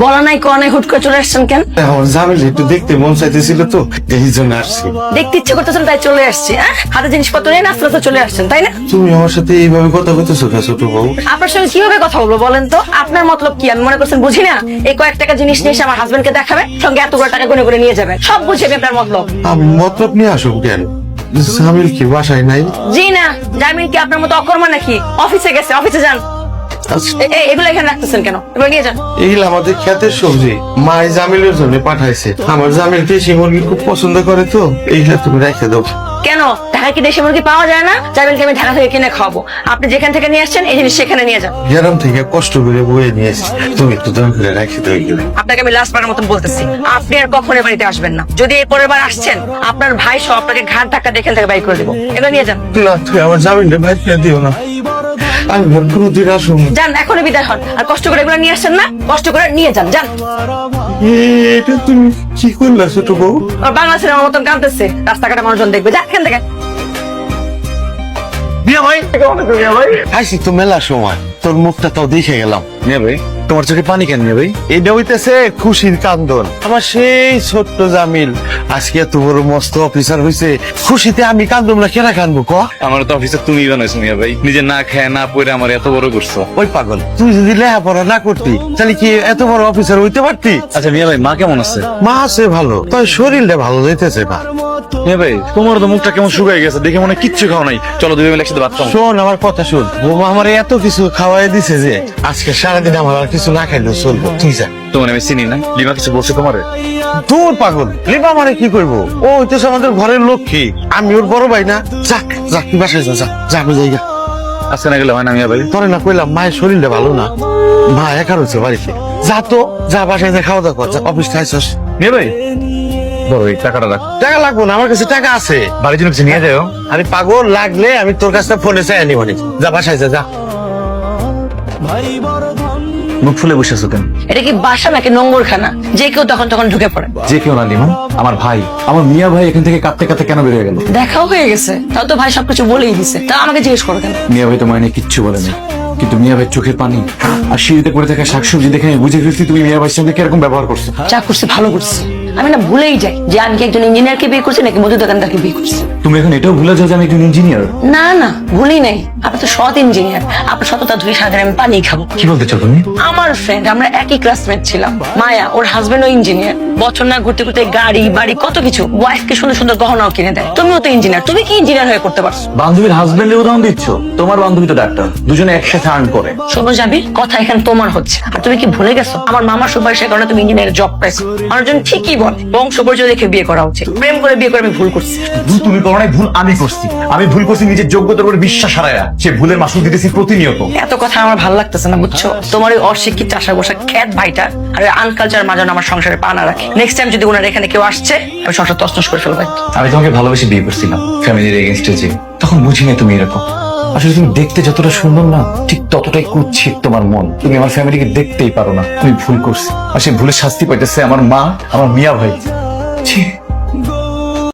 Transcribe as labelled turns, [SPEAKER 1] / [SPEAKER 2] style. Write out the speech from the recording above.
[SPEAKER 1] বলা নাই কনে হুট করে চলে আসছেন কেন?
[SPEAKER 2] আমার জামিল একটু দেখতে মন চাইতেছিল তো এই জন্য আসছি।
[SPEAKER 1] দেখতে ইচ্ছে করতেছেন তাই চলে আসছি। হাতে জিনিসপত্র নিয়ে নাস্তা তো চলে আসছেন তাই না?
[SPEAKER 2] তুমি আমার সাথে এইভাবে কথা বলতেছো কেন ছোট বউ?
[SPEAKER 1] আপনার সঙ্গে কিভাবে কথা বলবো বলেন তো? আপনার মতলব কি? আমি মনে করছেন বুঝি না? এই কয়েক টাকা জিনিস নিয়ে এসে আমার হাজবেন্ডকে দেখাবে, সঙ্গে এতগুলো টাকা গুনে করে নিয়ে যাবেন, সব বুঝে আপনার মতলব।
[SPEAKER 2] আমি মতলব নিয়ে আসুন কেন? জামিল কি বাসায় নাই?
[SPEAKER 1] জি না, জামিল কি আপনার মতো অকর্মা নাকি? অফিসে গেছে, অফিসে যান। এগুলো এখানে রাখতেছেন কেন? এগুলো নিয়ে যান।
[SPEAKER 2] এগুলো আমাদের ক্ষেতের সবজি, মাই জামিলের জন্য পাঠাইছে। আমার জামিল দেশি মুরগি খুব পছন্দ করে তো, এইগুলা তুমি রেখে দাও।
[SPEAKER 1] কেন ঢাকা কি দেশি মুরগি পাওয়া যায় না? জামিলকে আমি ঢাকা থেকে কিনে খাওয়াবো, আপনি যেখান থেকে নিয়ে আসছেন এই জিনিস সেখানে নিয়ে যান।
[SPEAKER 2] গ্রাম থেকে কষ্ট করে বয়ে নিয়ে এসেছি, তুমি একটু দয়া করে রেখে দাও এগুলো।
[SPEAKER 1] আপনাকে আমি লাস্ট বারের মতন বলতেছি, আপনি আর কখনো বাড়িতে আসবেন না। যদি এই পরের বার আসছেন, আপনার ভাই সহ আপনাকে ঘাট ধাক্কা দেখে থেকে বাইর করে দেবো। এগুলো নিয়ে যান।
[SPEAKER 2] না, তুই আমার জামিনটা বাইর করে দিও না, আমি আর কোনোদিন আসুন।
[SPEAKER 1] যান, এখনই বিদায় হন। আর কষ্ট করে এগুলো নিয়ে আসছেন না, কষ্ট করে নিয়ে যান। যান।
[SPEAKER 2] এটা তুমি কি করলা ছোট বউ?
[SPEAKER 1] আর বাংলা সিনেমার মতন কাঁদতেছে, রাস্তাঘাটে মানুষজন দেখবে। যান এখান থেকে।
[SPEAKER 2] মিয়া ভাই, আইসি তো মেলা সময়, তোর মুখটা তাও দেখে গেলাম।
[SPEAKER 3] মিয়া ভাই, তোমার চোখে পানি কেন মিয়া ভাই?
[SPEAKER 2] এটা হইতেছে খুশির কান্দন। আমার সেই ছোট্ট জামিল আজকে এত বড় মস্ত অফিসার হয়েছে, খুশিতে আমি কান্দম না, কেনা কানবো ক?
[SPEAKER 3] আমার তো অফিসে তুমি বানাইছো মিয়া ভাই, নিজে না খায় না পড়ে আমার এত বড় করছো।
[SPEAKER 2] ওই পাগল, তুই যদি লেখাপড়া না করতি তাহলে কি এত বড় অফিসার হইতে পারতি?
[SPEAKER 3] আচ্ছা মিয়া ভাই, মা কেমন আছে?
[SPEAKER 2] মা আছে ভালো, তোর শরীরটা ভালো যাইতেছে না।
[SPEAKER 3] মিয়া ভাই, তোমার তো মুখটা কেমন শুকাই গেছে, দেখে মনে হয় কিচ্ছু খাও নাই। চলো দুই মিলে একসাথে ভাত খাও।
[SPEAKER 2] শোন আমার কথা শোন, বোমা আমার এত কিছু খাওয়াই দিছে যে আজকে সারাদিন আমার আর কিছু না খাইলেও চলবো। তুই যা।
[SPEAKER 3] তোমার আমি চিনি না, লিমা কিছু বলছে তোমারে?
[SPEAKER 2] দূর পাগল, লিপা মানে কি করবো? ও হইতেছে আমাদের ঘরের লক্ষ্মী, আমি ওর বড় ভাই না। যাক যাক, তুই বাসায় যা, যা যা, আমি যাই গা।
[SPEAKER 3] আজকে না গেলে হয় না মিয়া ভাই?
[SPEAKER 2] তোরে না কইলাম মায়ের শরীরটা ভালো না, মা একা রয়েছে বাড়িতে। যা তো, যা বাসায় যা, খাওয়া দাওয়া কর, যা, অফিস খাইছস।
[SPEAKER 3] মিয়া ভাই, বড় এই টাকাটা রাখ।
[SPEAKER 2] টাকা লাগবো না, আমার কাছে টাকা আছে।
[SPEAKER 3] বাড়ির জন্য কিছু নিয়ে যাও।
[SPEAKER 2] আরে পাগল, লাগলে আমি তোর কাছে ফোনে চাই আনি মানে। যা বাসায় যা, যা।
[SPEAKER 3] মুখ ফুলে বসে আছো কেন?
[SPEAKER 1] এটা কি বাসা নাকি নোংরখানা? যে কেউ তখন তখন ঢুকে পড়ে।
[SPEAKER 3] যে কেউ না লিমা, আমার ভাই, আমার মিয়া ভাই এখান থেকে কাঁদতে কাঁদতে কেন বেরিয়ে গেল?
[SPEAKER 1] দেখাও হয়ে গেছে, তাও তো ভাই সবকিছু বলেই দিছে, তা আমাকে জিজ্ঞেস করো কেন?
[SPEAKER 3] মিয়া ভাই তোমার নিয়ে কিচ্ছু বলেনি, কিন্তু মিয়া ভাই চোখের পানি আর সিঁড়িতে পড়ে থাকা শাকসবজি দেখে আমি বুঝে গেছি তুমি মিয়া ভাইয়ের সঙ্গে কিরকম ব্যবহার করছো।
[SPEAKER 1] যা করছে ভালো করছে। আমি না ভুলেই যাই যে আমি কি একজন ইঞ্জিনিয়ারকে বিয়ে করছি নাকি মধু দোকানদারকে বিয়ে করছি।
[SPEAKER 3] তুমি এখন এটাও ভুলে যাও যে আমি একজন ইঞ্জিনিয়ার।
[SPEAKER 1] না না, ভুলেই নাই। আপনি তো সৎ ইঞ্জিনিয়ার, আপনার সততা ধরে সারাদিন আমি পানি খাবো।
[SPEAKER 3] কি বলতে চাও তুমি?
[SPEAKER 1] আমার ফ্রেন্ড, আমরা একই ক্লাসমেট ছিলাম, মায়া, ওর হাজবেন্ডও ইঞ্জিনিয়ার। বছর না ঘুরতে ঘুরতে গাড়ি বাড়ি কত কিছু, ওয়াইফকে সুন্দর সুন্দর গহনাও কিনে দেয়। তুমিও তো ইঞ্জিনিয়ার, তুমি কি ইঞ্জিনিয়ার হয়ে করতে পারছো?
[SPEAKER 3] বান্ধবীর হাজবেন্ডের উদাহরণ দিচ্ছ? তোমার বান্ধবী তো ডাক্তার, দুজনে একসাথে আর্ন করে।
[SPEAKER 1] শোনো যাবি, কথা এখানে তোমার হচ্ছে। আর তুমি কি ভুলে গেছো আমার মামার সুপারিশের কারণে তুমি ইঞ্জিনিয়ারের জব পাইছো? মানুষজন ঠিকই বলে বংশ পরিচয় দেখে বিয়ে করা উচিত। প্রেম করে বিয়ে করে আমি ভুল করছি।
[SPEAKER 3] ভুল তুমি করো নাই, ভুল আমি করছি। আমি ভুল করছি নিজের যোগ্যতার উপর বিশ্বাস হারায়া, সে ভুলের মাসুল দিতেছি প্রতিনিয়ত।
[SPEAKER 1] এত কথা আমার ভালো লাগতেছে না, বুঝছো? তোমার ওই অশিক্ষিত চাষা বসা খ্যাত ভাইটা আর আনকালচার মাজন আমার সংসারে পা না রাখে। নেক্সট টাইম যদি ওনার এখানে কেউ আসছে, আমি সংসার তছনছ করে ফেলবো।
[SPEAKER 3] আমি তোমাকে ভালোবেসে বিয়ে করছিলাম ফ্যামিলির এগেইনস্টে যে, তখন বুঝি নাই তুমি এরকম। আসলে তুমি দেখতে যতটা সুন্দর না, ঠিক ততটাই কুৎসিত তোমার মন। তুমি আমার ফ্যামিলিকে দেখতেই পারো না। তুমি ভুল করছি, আর সেই ভুলের শাস্তি পাইতেছে আমার মা, আমার মিয়া ভাই। ছি।